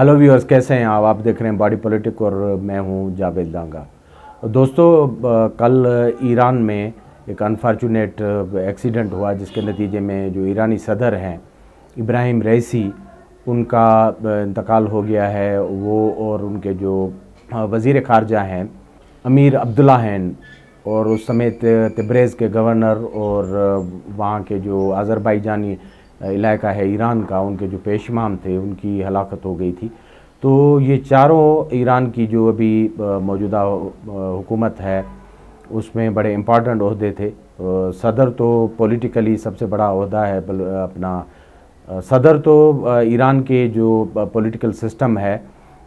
Hello viewers, कैसे हैं आप देख रहे हैं बॉडी पॉलिटिक और मैं हूं जावेद दांगा। दोस्तों, कल ईरान में एक अनफॉर्चुनेट एक्सीडेंट हुआ जिसके नतीजे में जो ईरानी सदर हैं इब्राहिम रईसी, उनका इंतकाल हो गया है। वो और उनके जो वज़ीर ख़ारजा हैं अमीर अब्दुल्लाहियान और उस समय तिब्रेज़ के गवर्नर और वहाँ के जो अज़रबैजानी इलाका है ईरान का, उनके जो पेशमाम थे उनकी हलाकत हो गई थी। तो ये चारों ईरान की जो अभी मौजूदा हुकूमत है उसमें बड़े इम्पॉर्टेंट ओहदे थे। सदर तो पॉलिटिकली सबसे बड़ा ओहदा है, अपना सदर तो ईरान के जो पॉलिटिकल सिस्टम है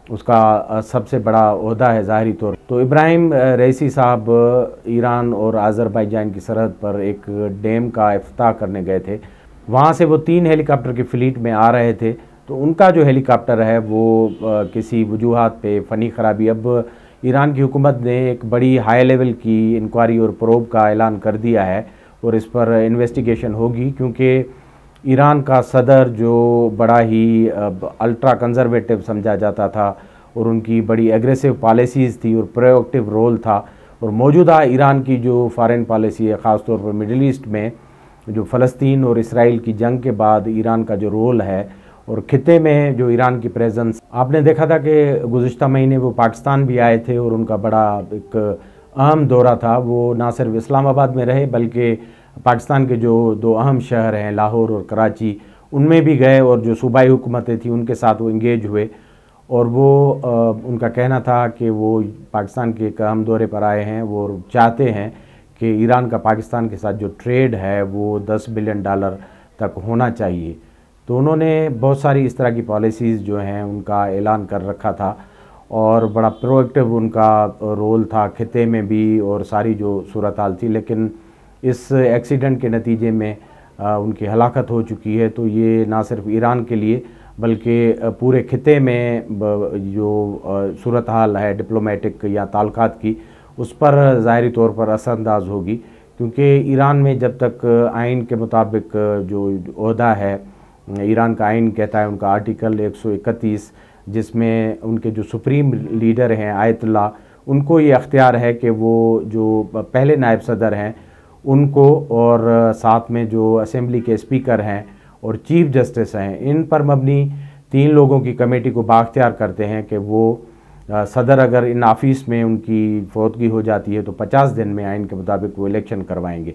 उसका सबसे बड़ा ओहदा है ज़ाहरी तौर। तो इब्राहिम रईसी साहब ईरान और अज़रबैजान की सरहद पर एक डैम का इफ्तिताह करने गए थे। वहाँ से वो 3 हेलीकॉप्टर की फ़्लीट में आ रहे थे, तो उनका जो हेलीकॉप्टर है वो किसी वजूहात पे फ़नी ख़राबी, अब ईरान की हुकूमत ने एक बड़ी हाई लेवल की इंक्वायरी और प्रोब का ऐलान कर दिया है और इस पर इन्वेस्टिगेशन होगी, क्योंकि ईरान का सदर जो बड़ा ही अल्ट्रा कंजर्वेटिव समझा जाता था और उनकी बड़ी एग्रेसिव पॉलिसीज़ थी और प्रोएक्टिव रोल था। और मौजूदा ईरान की जो फॉरेन पॉलिसी है, ख़ास तौर पर मिडिल ईस्ट में जो फ़लस्तीन और इसराइल की जंग के बाद ईरान का जो रोल है और खिते में जो ईरान की प्रेजेंस, आपने देखा था कि गुज़िश्ता महीने वो पाकिस्तान भी आए थे और उनका बड़ा एक अहम दौरा था। वो ना सिर्फ इस्लामाबाद में रहे बल्कि पाकिस्तान के जो 2 अहम शहर हैं लाहौर और कराची, उनमें भी गए और जो सूबाई हुकूमतें थी उनके साथ वो इंगेज हुए। और वो उनका कहना था कि वो पाकिस्तान के एक अहम दौरे पर आए हैं, वो चाहते हैं कि ईरान का पाकिस्तान के साथ जो ट्रेड है वो $10 बिलियन तक होना चाहिए। तो उन्होंने बहुत सारी इस तरह की पॉलिसीज़ जो हैं उनका ऐलान कर रखा था और बड़ा प्रोएक्टिव उनका रोल था खिते में भी और सारी जो सूरत हाल थी। लेकिन इस एक्सीडेंट के नतीजे में उनकी हलाकत हो चुकी है। तो ये ना सिर्फ ईरान के लिए बल्कि पूरे खिते में जो सूरत हाल है डिप्लोमेटिक या ताल्लुकात की, उस पर ज़ाहरी तौर पर असरअंदाज होगी, क्योंकि ईरान में जब तक आइन के मुताबिक जो ओहदा है, ईरान का आइन कहता है, उनका आर्टिकल 131, जिसमें उनके जो सुप्रीम लीडर हैं आयतुल्ला, उनको ये अख्तियार है कि वो जो पहले नायब सदर हैं उनको और साथ में जो असेंबली के स्पीकर हैं और चीफ जस्टिस हैं, इन पर मबनी 3 लोगों की कमेटी को बाख्तियार करते हैं कि वो सदर अगर इन ऑफिस में उनकी फौतगी हो जाती है तो 50 दिन में आइन के मुताबिक वो इलेक्शन करवाएंगे।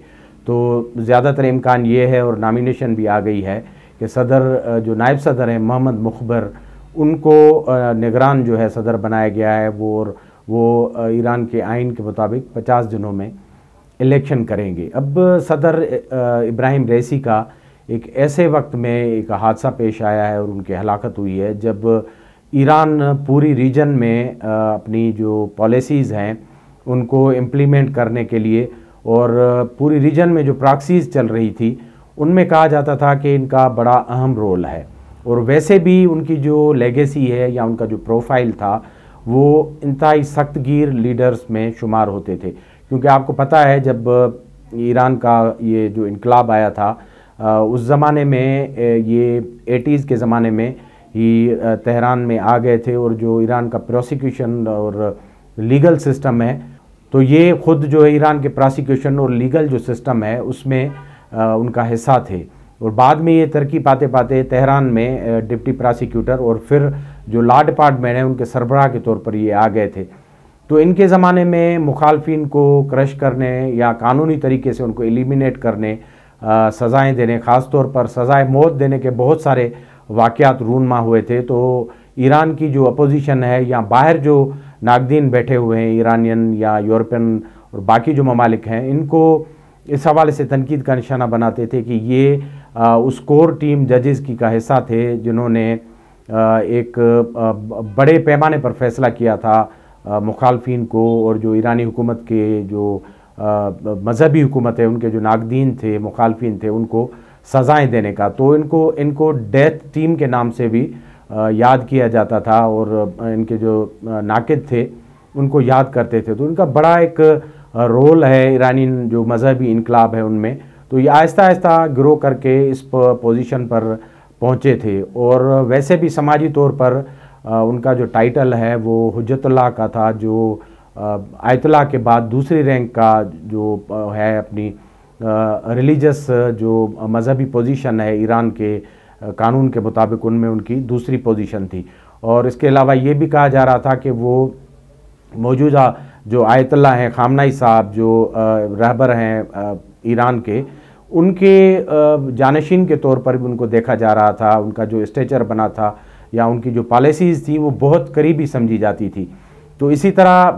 तो ज़्यादातर इम्कान ये है और नामिनेशन भी आ गई है कि सदर जो नायब सदर हैं मोहम्मद मुखबर, उनको निगरान जो है सदर बनाया गया है। वो ईरान के आइन के मुताबिक 50 दिनों में इलेक्शन करेंगे। अब सदर इब्राहिम रईसी का एक ऐसे वक्त में एक हादसा पेश आया है और उनकी हलाकत हुई है जब ईरान पूरी रीजन में अपनी जो पॉलिसीज़ हैं उनको इम्प्लीमेंट करने के लिए और पूरी रीजन में जो प्रॉक्सीज़ चल रही थी उनमें कहा जाता था कि इनका बड़ा अहम रोल है। और वैसे भी उनकी जो लेगेसी है या उनका जो प्रोफाइल था वो इंतहाई सख्तगीर लीडर्स में शुमार होते थे, क्योंकि आपको पता है जब ईरान का ये जो इनकलाब आया था उस ज़माने में, ये 80s के ज़माने में ही तेहरान में आ गए थे और जो ईरान का प्रोसिक्यूशन और लीगल सिस्टम है, तो ये ख़ुद जो है ईरान के प्रोसिक्यूशन और लीगल जो सिस्टम है उसमें उनका हिस्सा थे। और बाद में ये तरक्की पाते पाते तेहरान में डिप्टी प्रोसिक्यूटर और फिर जो लॉ डिपार्टमेंट है उनके सरबराह के तौर पर ये आ गए थे। तो इनके ज़माने में मुखालफिन को क्रश करने या कानूनी तरीके से उनको एलिमिनेट करने, सज़ाएँ देने, ख़ास तौर पर सज़ाए मौत देने के बहुत सारे वाक़यात रूनमा हुए थे। तो ईरान की जो अपोजिशन है या बाहर जो नाकदीन बैठे हुए हैं ईरानियन या यूरोपियन और बाकी जो ममालिक हैं, इनको इस हवाले से तनकीद का निशाना बनाते थे कि ये उस कोर टीम जजेस की का हिस्सा थे जिन्होंने एक बड़े पैमाने पर फ़ैसला किया था मुखालफिन को और जो ईरानी हुकूमत के जो मजहबी हुकूमत है उनके जो नाकदीन थे, मुखालफिन थे, उनको सज़ाएँ देने का। तो इनको डेथ टीम के नाम से भी याद किया जाता था और इनके जो नाकिद थे उनको याद करते थे। तो इनका बड़ा एक रोल है ईरानी जो मजहबी इनकलाब है उनमें। तो ये आहिस्ता आहिस्ता ग्रो करके इस पोजीशन पर पहुँचे थे। और वैसे भी समाजी तौर पर ان کا جو ٹائٹل ہے وہ حجت اللہ کا تھا، جو آیت اللہ کے بعد دوسری رینک کا جو ہے اپنی ریلیجس جو مذہبی پوزیشن ہے ایران کے قانون کے مطابق، ان میں ان کی دوسری پوزیشن تھی۔ اور اس کے علاوہ یہ بھی کہا جا رہا تھا کہ وہ موجودہ جو آیت اللہ ہیں خامنائی صاحب، جو رہبر ہیں ایران کے، ان کے جانشین کے طور پر بھی ان کو دیکھا جا رہا تھا۔ ان کا جو اسٹیچر بنا تھا یا ان کی جو پالیسیز تھی وہ بہت قریبی سمجھی جاتی تھی۔ تو اسی طرح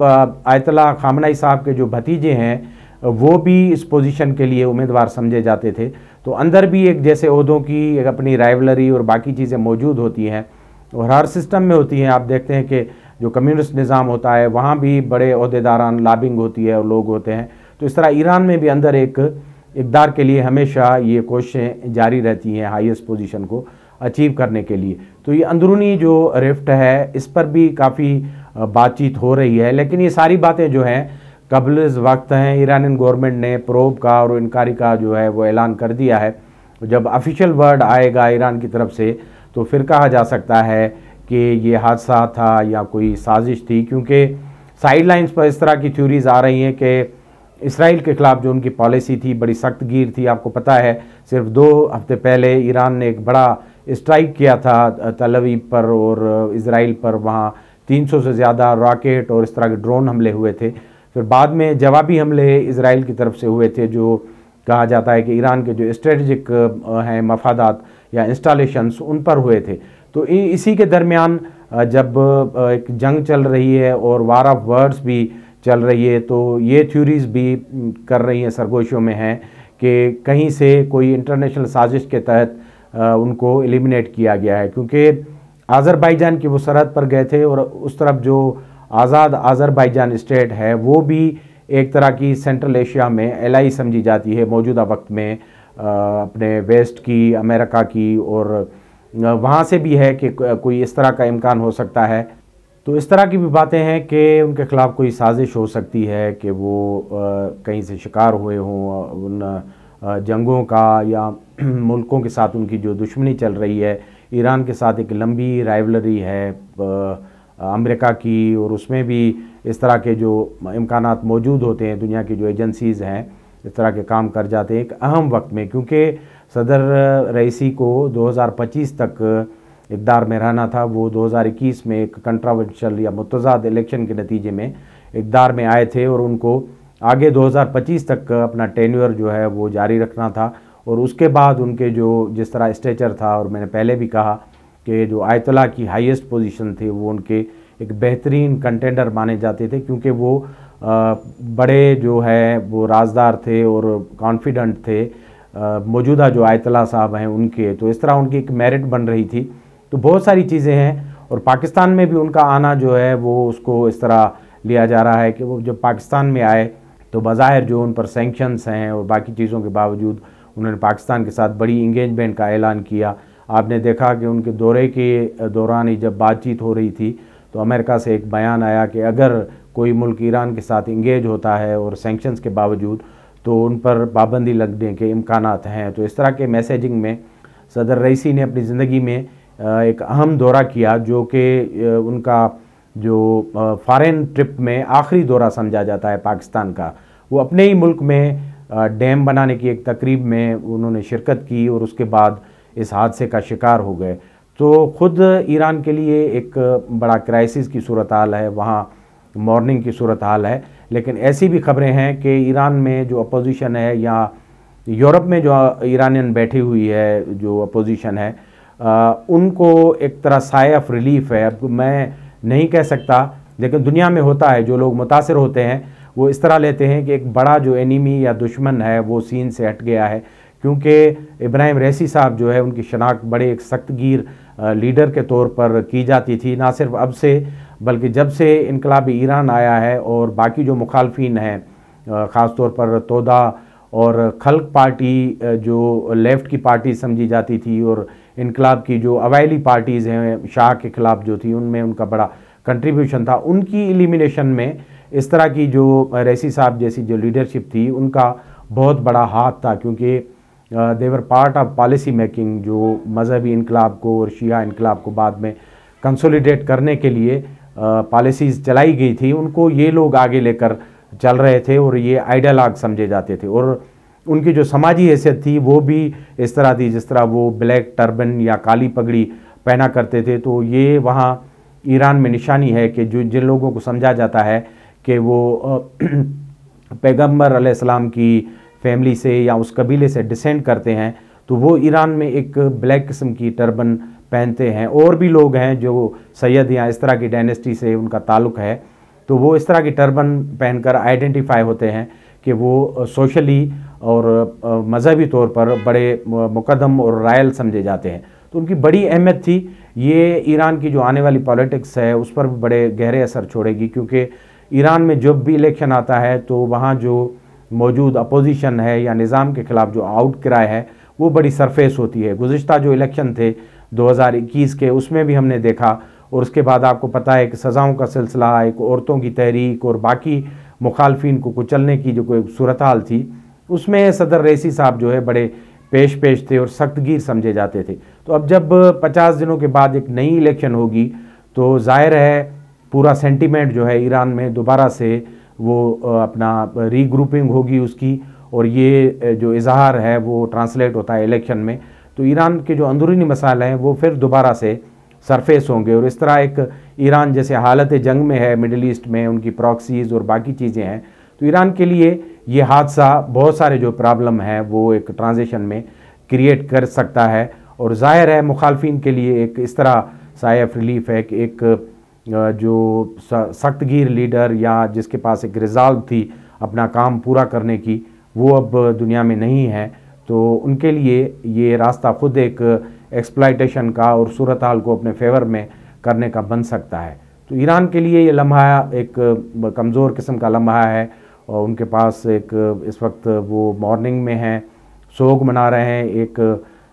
آیت اللہ خامنائی صاحب کے جو بھتیجے ہیں وہ بھی اس پوزیشن کے لیے امیدوار سمجھے جاتے تھے۔ تو اندر بھی ایک جیسے عہدوں کی ایک اپنی رائیولری اور باقی چیزیں موجود ہوتی ہیں، اور ہر سسٹم میں ہوتی ہیں۔ آپ دیکھتے ہیں کہ جو کمیونسٹ نظام ہوتا ہے وہاں بھی بڑے عہدیداران لابنگ ہوتی ہے اور لوگ ہوتے ہیں۔ تو اس طرح ایران میں بھی اندر ایک اقدار کے لیے ہمیشہ یہ کوششیں جاری رہتی ہیں ہائیسٹ پوزیشن کو اچیو کرنے کے لیے۔ تو یہ اندرونی جو رفٹ ہے اس پر بھی کافی بات چیت ہو رہی ہے، لیکن یہ ساری باتیں جو ہیں قبل از وقت ہیں۔ ایرانین گورنمنٹ نے پروب کا اور انکوائری کا جو ہے وہ اعلان کر دیا ہے۔ جب آفیشیل ورڈ آئے گا ایران کی طرف سے تو پھر کہا جا سکتا ہے کہ یہ حادثہ تھا یا کوئی سازش تھی، کیونکہ سائیڈ لائنز پر اس طرح کی تھیوریز آ رہی ہیں کہ اسرائیل کے خلاف جو ان کی پالیسی تھی بڑی سخت گیر تھی۔ آپ کو پتہ ہے صرف 2 ہفتے پہلے ایران نے ایک بڑا اسٹرائک کیا تھا تل ابیب پر اور اسرائیل پر، وہاں 300 سے زیادہ راکٹ اور اس طرح کے ڈرون حملے ہوئے تھے۔ پھر بعد میں جوابی حملے اسرائیل کی طرف سے ہوئے تھے، جو کہا جاتا ہے کہ ایران کے جو اسٹریٹجک ہیں مفادات یا انسٹالیشنز ان پر ہوئے تھے۔ تو اسی کے درمیان جب ایک جنگ چل رہی ہے اور وار آف ورڈز بھی چل رہی ہے، تو یہ تھیوریز بھی کر رہی ہیں، سرگوشیوں میں ہیں کہ کہیں سے کوئی انٹرنیشنل سازش کے تحت ان کو ایلیمنیٹ کیا گیا ہے، کیونکہ آذربائیجان کی وہ سرحد پر گئے تھے اور اس طرف جو آزاد آذربائیجان اسٹیٹ ہے وہ بھی ایک طرح کی سینٹرل ایشیا میں الائی سمجھی جاتی ہے موجودہ وقت میں، اپنے ویسٹ کی، امریکہ کی، اور وہاں سے بھی ہے کہ کوئی اس طرح کا امکان ہو سکتا ہے۔ تو اس طرح کی بھی باتیں ہیں کہ ان کے خلاف کوئی سازش ہو سکتی ہے کہ وہ کہیں سے شکار ہوئے ہوں ان جنگوں کا، یا ملکوں کے ساتھ ان کی جو دشمنی چل رہی ہے۔ ایران کے ساتھ ایک لمبی رائیولری ہے امریکہ کی، اور اس میں بھی اس طرح کے جو امکانات موجود ہوتے ہیں، دنیا کی جو ایجنسیز ہیں اس طرح کے کام کر جاتے ہیں ایک اہم وقت میں، کیونکہ صدر رئیسی کو 2025 تک اقتدار میں رہنا تھا۔ وہ 2021 میں ایک کنٹراورشل یا متضاد الیکشن کے نتیجے میں اقتدار میں آئے تھے، اور ان کو آگے 2025 تک اپنا ٹینیور جو ہے وہ جاری رکھنا تھا۔ اور اس کے بعد ان کے جو جس طرح اسٹیچر تھا، اور میں نے پہلے بھی کہا کہ جو آیت اللہ کی ہائیسٹ پوزیشن تھے وہ ان کے ایک بہترین کنٹینڈر مانے جاتے تھے، کیونکہ وہ بڑے جو ہے وہ رازدار تھے اور کانفیڈنٹ تھے موجودہ جو آیت اللہ صاحب ہیں ان کے۔ تو اس طرح ان کی ایک میرٹ بن رہی تھی۔ تو بہت ساری چیزیں ہیں، اور پاکستان میں بھی ان کا آنا جو ہے وہ اس کو اس طرح لیا جا رہا ہے کہ وہ جب پاکستان میں آئے تو بظاہر جو ان پر سینکشنز ہیں اور باقی چیزوں کے باوجود انہوں نے پاکستان کے ساتھ بڑی انگیجمنٹ کا اعلان کیا۔ آپ نے دیکھا کہ ان کے دورے کے دوران ہی جب بات چیت ہو رہی تھی تو امریکہ سے ایک بیان آیا کہ اگر کوئی ملک ایران کے ساتھ انگیج ہوتا ہے اور سینکشنز کے باوجود تو ان پر پابندی لگنے کے امکانات ہیں۔ تو اس طرح کے میسیجنگ میں صدر رئیسی نے اپنی زندگی میں ایک اہم دورہ کیا، جو کہ ان کا جو فارن ٹرپ میں آخری دورہ سمجھا جاتا ہے پاکستان کا۔ وہ اپنے ہی ملک میں ڈیم بنانے کی ایک تقریب میں انہوں نے شرکت کی اور اس کے بعد اس حادثے کا شکار ہو گئے۔ تو خود ایران کے لیے ایک بڑا کرائسس کی صورتحال ہے، وہاں مارننگ کی صورتحال ہے۔ لیکن ایسی بھی خبریں ہیں کہ ایران میں جو اپوزیشن ہے یا یورپ میں جو ایرانین بیٹھی ہوئی ہے جو اپوزیشن ہے، ان کو ایک طرح سائے آف ریلیف ہے۔ اب میں نہیں کہہ سکتا، لیکن دنیا میں ہوتا ہے، جو لوگ متاثر ہوتے ہیں وہ اس طرح لیتے ہیں کہ ایک بڑا جو اینیمی یا دشمن ہے وہ سین سے ہٹ گیا ہے، کیونکہ ابراہیم رئیسی صاحب جو ہے ان کی شناخت بڑے ایک سخت گیر لیڈر کے طور پر کی جاتی تھی، نہ صرف اب سے بلکہ جب سے انقلابی ایران آیا ہے۔ اور باقی جو مخالفین ہیں، خاص طور پر تودا اور خلق پارٹی جو لیفٹ کی پارٹی سمجھی جاتی تھی، اور انقلاب کی جو اوائلی پارٹیز ہیں شاہ کے خلاف جو تھی، ان میں ان کا بڑا کنٹریبیوشن تھا۔ ان کی ایلیمینیشن میں اس طرح کی جو رئیسی صاحب جیسی جو لیڈرشپ تھی ان کا بہت بڑا ہاتھ تھا، کیونکہ دیور پارٹ آف پالیسی میکنگ، جو مذہبی انقلاب کو اور شیعہ انقلاب کو بعد میں कंसोलिडेट करने के लिए पॉलिसीज़ चलाई गई थी, उनको ये लोग आगे लेकर चल रहे थे और ये आइडियालॉग समझे जाते थे। और उनकी जो समाजी हैसियत थी वो भी इस तरह थी जिस तरह वो ब्लैक टर्बन या काली पगड़ी पहना करते थे। तो ये वहाँ ईरान में निशानी है कि जो जिन लोगों को समझा जाता है कि वो पैगंबर अलैहिस्सलाम की फैमिली से या उस कबीले से डिसेंड करते हैं, तो वो ईरान में एक ब्लैक किस्म की टर्बन पहनते हैं। और भी लोग हैं जो सैयद या इस तरह की डायनेस्टी से उनका ताल्लुक़ है, तो वो इस तरह की टर्बन पहनकर आइडेंटिफाई होते हैं कि वो सोशली और मजहबी तौर पर बड़े मुकद्दम और रायल समझे जाते हैं। तो उनकी बड़ी अहमियत थी। ये ईरान की जो आने वाली पॉलिटिक्स है उस पर भी बड़े गहरे असर छोड़ेगी, क्योंकि ईरान में जब भी इलेक्शन आता है तो वहाँ जो मौजूद अपोजिशन है या निज़ाम के ख़िलाफ़ जो आउट क्राई है वो बड़ी सरफेस होती है। गुज़िश्ता जो इलेक्शन थे 2021 के, उसमें भी हमने देखा। और उसके बाद आपको पता है कि सज़ाओं का सिलसिला, एक औरतों की तहरीक और बाकी मुखालफिन को कुचलने की जो कोई सूरत हाल थी, उसमें सदर रईसी साहब जो है बड़े पेश थे और सख्तगीर समझे जाते थे। तो अब जब 50 दिनों के बाद एक नई इलेक्शन होगी तो ज़ाहिर है पूरा सेंटीमेंट जो है ईरान में दोबारा से वो अपना रीग्रुपिंग होगी उसकी, और ये जो इजहार है वो ट्रांसलेट होता है इलेक्शन में। तो ईरान के जो अंदरूनी मसाले हैं वो फिर दोबारा से सरफेस होंगे। और इस तरह एक ईरान जैसे हालत जंग में है मिडिल ईस्ट में, उनकी प्रॉक्सीज़ और बाकी चीज़ें हैं, तो ईरान के लिए ये हादसा बहुत सारे जो प्रॉब्लम है वो एक ट्रांजिशन में क्रिएट कर सकता है। और ज़ाहिर है मुखालफिन के लिए एक इस तरह साय ऑफ रिलीफ है कि एक जो सख्तगीर लीडर या जिसके पास एक रिज़ॉल्व थी अपना काम पूरा करने की, वो अब दुनिया में नहीं है। तो उनके लिए ये रास्ता खुद एक एक्सप्लॉयटेशन का और सूरत हाल को अपने फेवर में करने का बन सकता है। तो ईरान के लिए ये लम्हा एक कमज़ोर किस्म का लम्हा है, और उनके पास एक इस वक्त वो मॉर्निंग में हैं, सोग मना रहे हैं। एक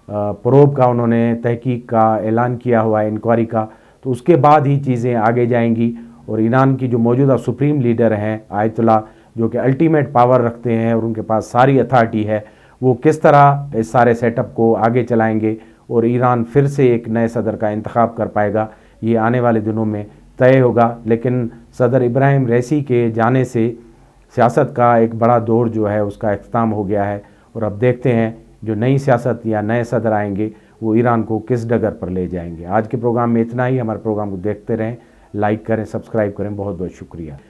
प्रोब का उन्होंने तहकीक का ऐलान किया हुआ है, इंक्वायरी का। तो उसके बाद ही चीज़ें आगे जाएंगी। और ईरान की जो मौजूदा सुप्रीम लीडर हैं आयतुल्ला, जो कि अल्टीमेट पावर रखते हैं और उनके पास सारी अथॉरिटी है, वो किस तरह इस सारे सेटअप को आगे चलाएंगे और ईरान फिर से एक नए सदर का इंतखाब कर पाएगा, ये आने वाले दिनों में तय होगा। लेकिन सदर इब्राहिम रईसी के जाने से सियासत का एक बड़ा दौर जो है उसका इख्तिताम हो गया है। और अब देखते हैं जो नई सियासत या नए सदर आएंगे वो ईरान को किस डगर पर ले जाएंगे। आज के प्रोग्राम में इतना ही। हमारे प्रोग्राम को देखते रहें, लाइक करें, सब्सक्राइब करें। बहुत बहुत शुक्रिया।